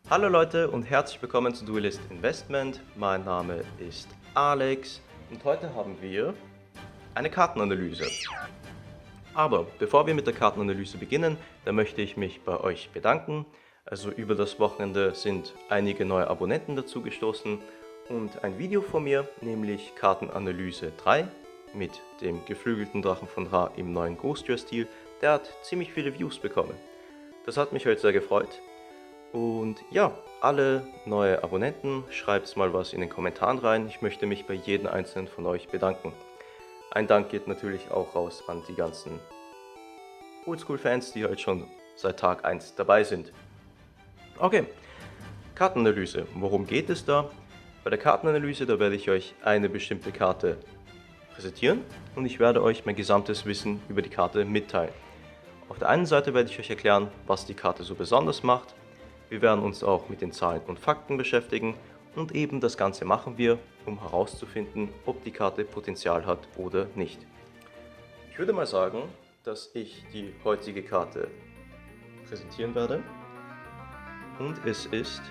Hallo Leute und herzlich willkommen zu Duelist Investment. Mein Name ist Alex und heute haben wir eine Kartenanalyse. Aber bevor wir mit der Kartenanalyse beginnen, da möchte ich mich bei euch bedanken. Also über das Wochenende sind einige neue Abonnenten dazugestoßen und ein Video von mir, nämlich Kartenanalyse 3 mit dem geflügelten Drachen von Ra im neuen Ghostware-Stil, der hat ziemlich viele Views bekommen. Das hat mich heute sehr gefreut. Und ja, alle neue Abonnenten, schreibt mal was in den Kommentaren rein. Ich möchte mich bei jedem einzelnen von euch bedanken. Ein Dank geht natürlich auch raus an die ganzen Oldschool-Fans, die halt schon seit Tag 1 dabei sind. Okay, Kartenanalyse. Worum geht es da? Bei der Kartenanalyse, da werde ich euch eine bestimmte Karte präsentieren und ich werde euch mein gesamtes Wissen über die Karte mitteilen. Auf der einen Seite werde ich euch erklären, was die Karte so besonders macht. Wir werden uns auch mit den Zahlen und Fakten beschäftigen und eben das Ganze machen wir, um herauszufinden, ob die Karte Potenzial hat oder nicht. Ich würde mal sagen, dass ich die heutige Karte präsentieren werde und es ist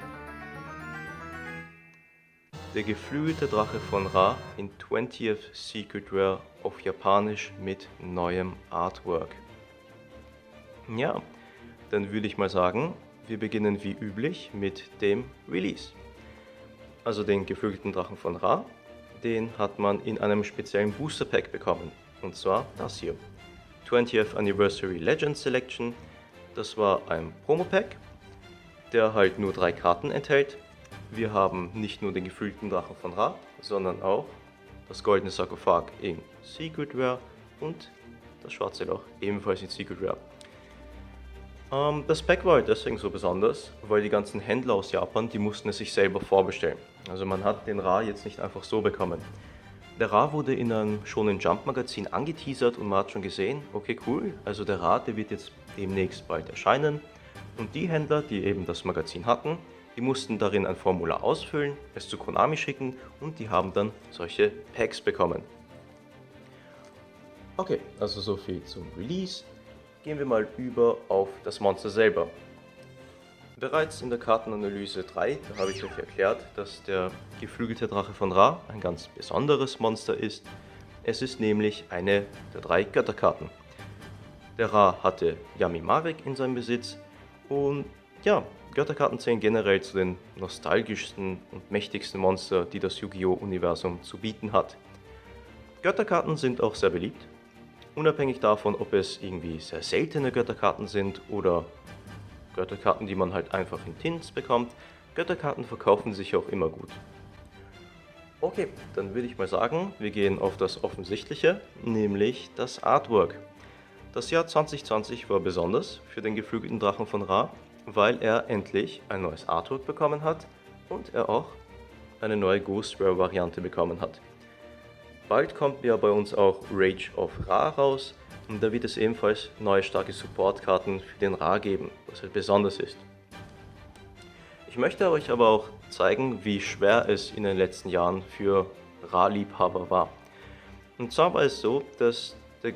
der geflügelte Drache von Ra in 20th Secret Rare auf Japanisch mit neuem Artwork. Ja, dann würde ich mal sagen, wir beginnen wie üblich mit dem Release. Also den geflügelten Drachen von Ra, den hat man in einem speziellen Booster Pack bekommen. Und zwar das hier. 20th Anniversary Legend Selection. Das war ein Promo Pack, der halt nur 3 Karten enthält. Wir haben nicht nur den geflügelten Drachen von Ra, sondern auch das goldene Sarkophag in Secret Rare und das schwarze Loch ebenfalls in Secret Rare. Das Pack war halt deswegen so besonders, weil die ganzen Händler aus Japan, die mussten es sich selber vorbestellen. Also man hat den Ra jetzt nicht einfach so bekommen. Der Ra wurde in einem Shonen Jump Magazin angeteasert und man hat schon gesehen, okay cool, also der Ra, der wird jetzt demnächst bald erscheinen. Und die Händler, die eben das Magazin hatten, die mussten darin ein Formular ausfüllen, es zu Konami schicken und die haben dann solche Packs bekommen. Okay, also so viel zum Release. Gehen wir mal über auf das Monster selber. Bereits in der Kartenanalyse 3, da habe ich euch erklärt, dass der geflügelte Drache von Ra ein ganz besonderes Monster ist. Es ist nämlich eine der 3 Götterkarten. Der Ra hatte Yami Marek in seinem Besitz und ja, Götterkarten zählen generell zu den nostalgischsten und mächtigsten Monster, die das Yu-Gi-Oh! Universum zu bieten hat. Götterkarten sind auch sehr beliebt. Unabhängig davon, ob es irgendwie sehr seltene Götterkarten sind oder Götterkarten, die man halt einfach in Tins bekommt, Götterkarten verkaufen sich auch immer gut. Okay, dann würde ich mal sagen, wir gehen auf das Offensichtliche, nämlich das Artwork. Das Jahr 2020 war besonders für den geflügelten Drachen von Ra, weil er endlich ein neues Artwork bekommen hat und er auch eine neue Ghost Rare Variante bekommen hat. Bald kommt ja bei uns auch Rage of Ra raus und da wird es ebenfalls neue starke Supportkarten für den Ra geben, was halt besonders ist. Ich möchte euch aber auch zeigen, wie schwer es in den letzten Jahren für Ra-Liebhaber war. Und zwar war es so, dass der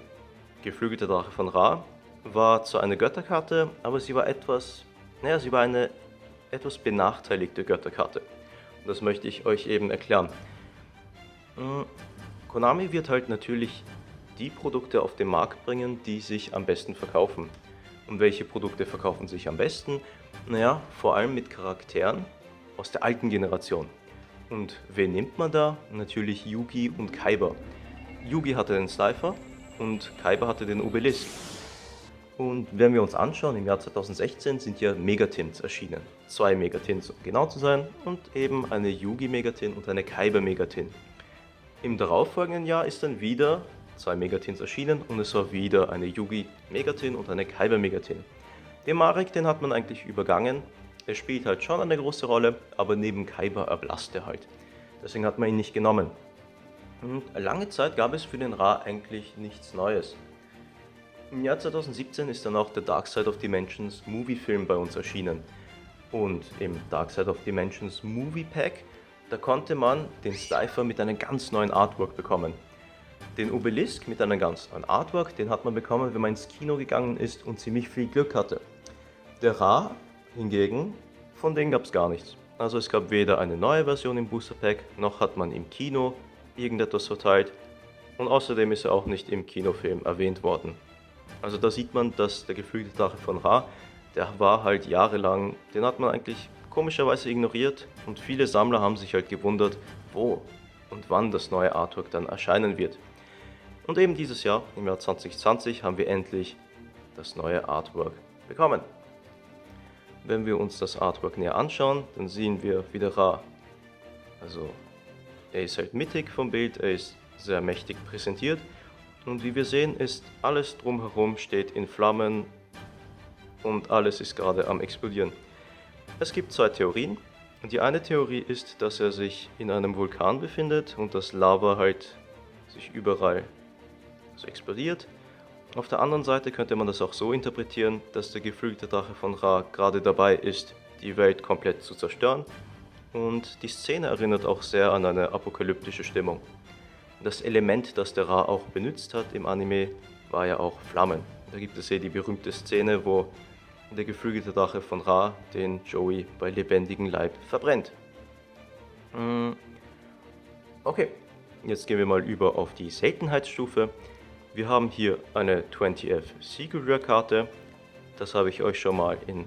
geflügelte Drache von Ra war zwar eine Götterkarte, aber sie war eine etwas benachteiligte Götterkarte. Und das möchte ich euch eben erklären. Konami wird halt natürlich die Produkte auf den Markt bringen, die sich am besten verkaufen. Und welche Produkte verkaufen sich am besten? Naja, vor allem mit Charakteren aus der alten Generation. Und wen nimmt man da? Natürlich Yugi und Kaiba. Yugi hatte den Slifer und Kaiba hatte den Obelisk. Und wenn wir uns anschauen, im Jahr 2016 sind ja Megatins erschienen. 2 Megatins, um genau zu sein, und eben eine Yugi Megatin und eine Kaiba Megatin. Im darauffolgenden Jahr ist dann wieder 2 Megatins erschienen und es war wieder eine Yugi Megatin und eine Kaiba Megatin. Den Marek, den hat man eigentlich übergangen. Er spielt halt schon eine große Rolle, aber neben Kaiba erblasst er halt. Deswegen hat man ihn nicht genommen. Und lange Zeit gab es für den Ra eigentlich nichts Neues. Im Jahr 2017 ist dann auch der Dark Side of Dimensions Movie-Film bei uns erschienen. Und im Dark Side of Dimensions Movie Pack, da konnte man den Slifer mit einem ganz neuen Artwork bekommen. Den Obelisk mit einem ganz neuen Artwork, den hat man bekommen, wenn man ins Kino gegangen ist und ziemlich viel Glück hatte. Der Ra hingegen von denen gab es gar nichts. Also es gab weder eine neue Version im Booster Pack, noch hat man im Kino irgendetwas verteilt. Und außerdem ist er auch nicht im Kinofilm erwähnt worden. Also da sieht man, dass der geflügelte Drache von Ra, der war halt jahrelang, den hat man eigentlich komischerweise ignoriert. Und viele Sammler haben sich halt gewundert, wo und wann das neue Artwork dann erscheinen wird. Und eben dieses Jahr, im Jahr 2020, haben wir endlich das neue Artwork bekommen. Wenn wir uns das Artwork näher anschauen, dann sehen wir wieder Ra. Also er ist halt mittig vom Bild, er ist sehr mächtig präsentiert und wie wir sehen ist alles drumherum steht in Flammen und alles ist gerade am explodieren. Es gibt zwei Theorien und die eine Theorie ist, dass er sich in einem Vulkan befindet und das Lava halt sich überall so explodiert. Auf der anderen Seite könnte man das auch so interpretieren, dass der geflügelte Drache von Ra gerade dabei ist, die Welt komplett zu zerstören. Und die Szene erinnert auch sehr an eine apokalyptische Stimmung. Das Element, das der Ra auch benutzt hat im Anime, war ja auch Flammen. Da gibt es ja die berühmte Szene, wo der geflügelte Drache von Ra den Joey bei lebendigem Leib verbrennt. Okay, jetzt gehen wir mal über auf die Seltenheitsstufe. Wir haben hier eine 20F Secret Rare Karte. Das habe ich euch schon mal in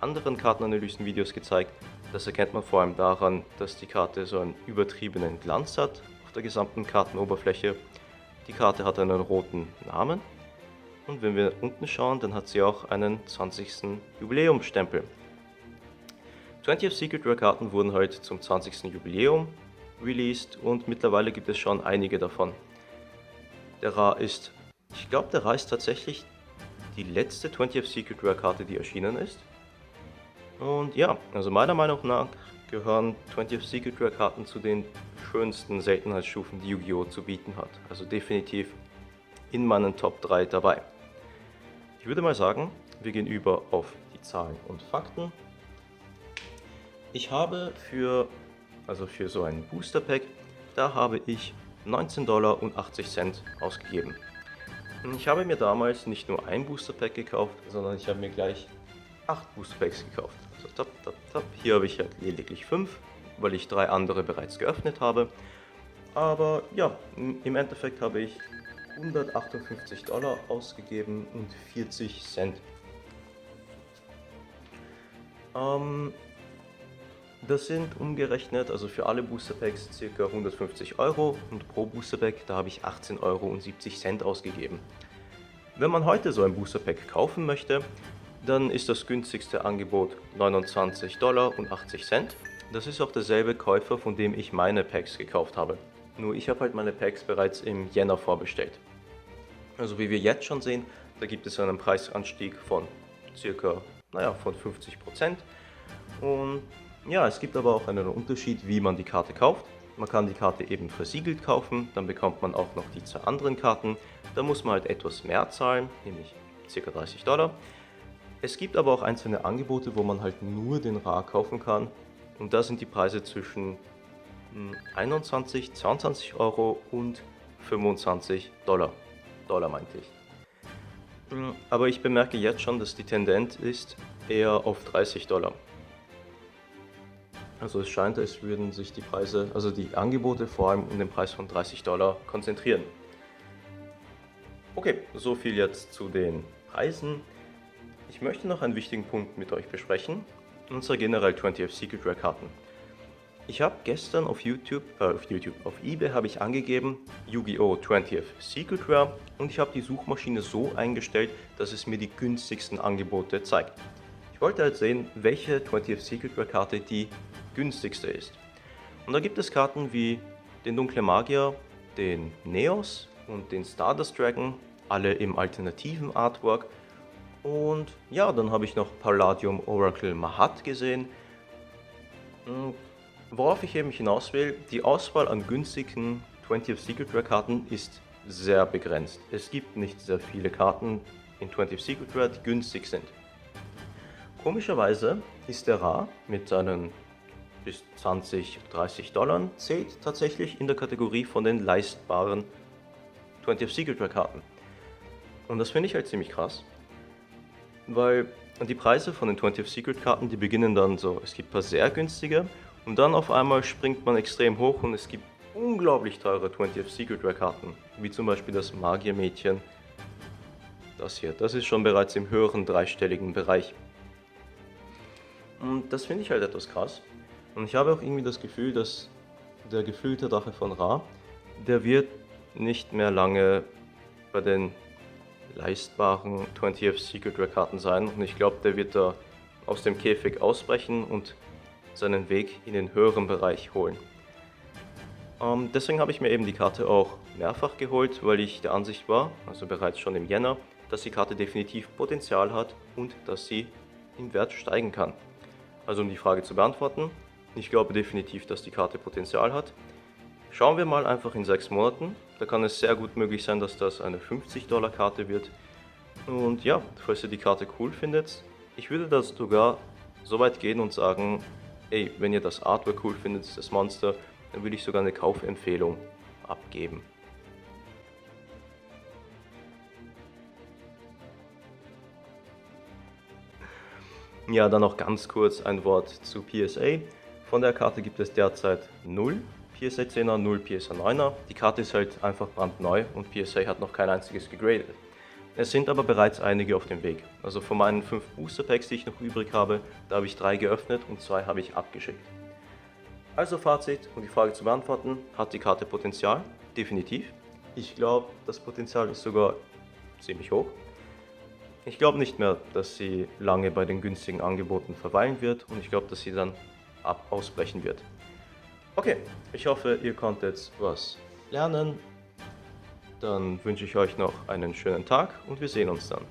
anderen Kartenanalysen-Videos gezeigt. Das erkennt man vor allem daran, dass die Karte so einen übertriebenen Glanz hat auf der gesamten Kartenoberfläche. Die Karte hat einen roten Namen. Und wenn wir unten schauen, dann hat sie auch einen 20. Jubiläumsstempel. 20F Secret Rare Karten wurden halt zum 20. Jubiläum released und mittlerweile gibt es schon einige davon. Der Ra ist, ich glaube, der Ra ist tatsächlich die letzte 20F Secret Rare Karte, die erschienen ist. Und ja, also meiner Meinung nach gehören 20F Secret Rare Karten zu den schönsten Seltenheitsstufen, die Yu-Gi-Oh! Zu bieten hat. Also definitiv in meinen Top 3 dabei. Ich würde mal sagen, wir gehen über auf die Zahlen und Fakten. Ich habe für so ein Booster Pack, da habe ich $19,80 ausgegeben. Ich habe mir damals nicht nur ein Booster Pack gekauft, sondern ich habe mir gleich 8 Booster Packs gekauft. Also hier habe ich halt lediglich 5, weil ich 3 andere bereits geöffnet habe. Aber ja, im Endeffekt habe ich $158 ausgegeben und 40 Cent. Das sind umgerechnet, also für alle Booster Packs ca. 150 Euro und pro Booster Pack, da habe ich 18,70 Euro ausgegeben. Wenn man heute so ein Booster Pack kaufen möchte, dann ist das günstigste Angebot $29,80. Das ist auch derselbe Käufer, von dem ich meine Packs gekauft habe. Nur ich habe halt meine Packs bereits im Jänner vorbestellt. Also wie wir jetzt schon sehen, da gibt es einen Preisanstieg von circa, von 50%. Und ja, es gibt aber auch einen Unterschied, wie man die Karte kauft. Man kann die Karte eben versiegelt kaufen, dann bekommt man auch noch die 2 anderen Karten. Da muss man halt etwas mehr zahlen, nämlich ca. $30. Es gibt aber auch einzelne Angebote, wo man halt nur den Ra kaufen kann. Und da sind die Preise zwischen 21, 22 Euro und $25. Dollar meinte ich. Aber ich bemerke jetzt schon, dass die Tendenz ist eher auf $30. Also es scheint, als würden sich die Preise, also die Angebote vor allem um den Preis von $30 konzentrieren. Okay, so viel jetzt zu den Preisen. Ich möchte noch einen wichtigen Punkt mit euch besprechen, und zwar generell 20F Secret Rare Karten. Ich habe gestern auf eBay habe ich angegeben Yu-Gi-Oh! 20F Secret Rare und ich habe die Suchmaschine so eingestellt, dass es mir die günstigsten Angebote zeigt. Ich wollte halt sehen, welche 20F Secret Rare Karte die günstigste ist. Und da gibt es Karten wie den Dunklen Magier, den Neos und den Stardust Dragon, alle im alternativen Artwork. Und ja, dann habe ich noch Palladium Oracle Mahat gesehen. Worauf ich eben hinaus will, die Auswahl an günstigen 20th Secret Rare Karten ist sehr begrenzt. Es gibt nicht sehr viele Karten in 20th Secret Rare, die günstig sind. Komischerweise ist der Ra mit seinen bis 20, 30 Dollar zählt tatsächlich in der Kategorie von den leistbaren 20th Secret Rare Karten. Und das finde ich halt ziemlich krass, weil Und die Preise von den 20th Secret Karten, die beginnen dann so, es gibt ein paar sehr günstige und dann auf einmal springt man extrem hoch und es gibt unglaublich teure 20th Secret Rare Karten, wie zum Beispiel das Magiermädchen. Das hier, das ist schon bereits im höheren dreistelligen Bereich. Und das finde ich halt etwas krass. Und ich habe auch irgendwie das Gefühl, dass der geflügelte Drache von Ra, der wird nicht mehr lange bei den leistbaren 20th Secret Rare Karten sein. Und ich glaube, der wird da aus dem Käfig ausbrechen und seinen Weg in den höheren Bereich holen. Deswegen habe ich mir eben die Karte auch mehrfach geholt, weil ich der Ansicht war, also bereits schon im Jänner, dass die Karte definitiv Potenzial hat und dass sie im Wert steigen kann. Also um die Frage zu beantworten, ich glaube definitiv, dass die Karte Potenzial hat. Schauen wir mal einfach in 6 Monaten, da kann es sehr gut möglich sein, dass das eine 50$ Karte wird. Und ja, falls ihr die Karte cool findet, ich würde das sogar so weit gehen und sagen, ey, wenn ihr das Artwork cool findet, das Monster, dann würde ich sogar eine Kaufempfehlung abgeben. Ja, dann noch ganz kurz ein Wort zu PSA. Von der Karte gibt es derzeit 0 PSA 10er, 0 PSA 9er. Die Karte ist halt einfach brandneu und PSA hat noch kein einziges gegradet. Es sind aber bereits einige auf dem Weg. Also von meinen 5 Booster Packs, die ich noch übrig habe, da habe ich 3 geöffnet und 2 habe ich abgeschickt. Also Fazit, um die Frage zu beantworten, hat die Karte Potenzial? Definitiv. Ich glaube, das Potenzial ist sogar ziemlich hoch. Ich glaube nicht mehr, dass sie lange bei den günstigen Angeboten verweilen wird und ich glaube, dass sie dann ausbrechen wird. Okay, ich hoffe, ihr konntet was lernen. Dann wünsche ich euch noch einen schönen Tag und wir sehen uns dann.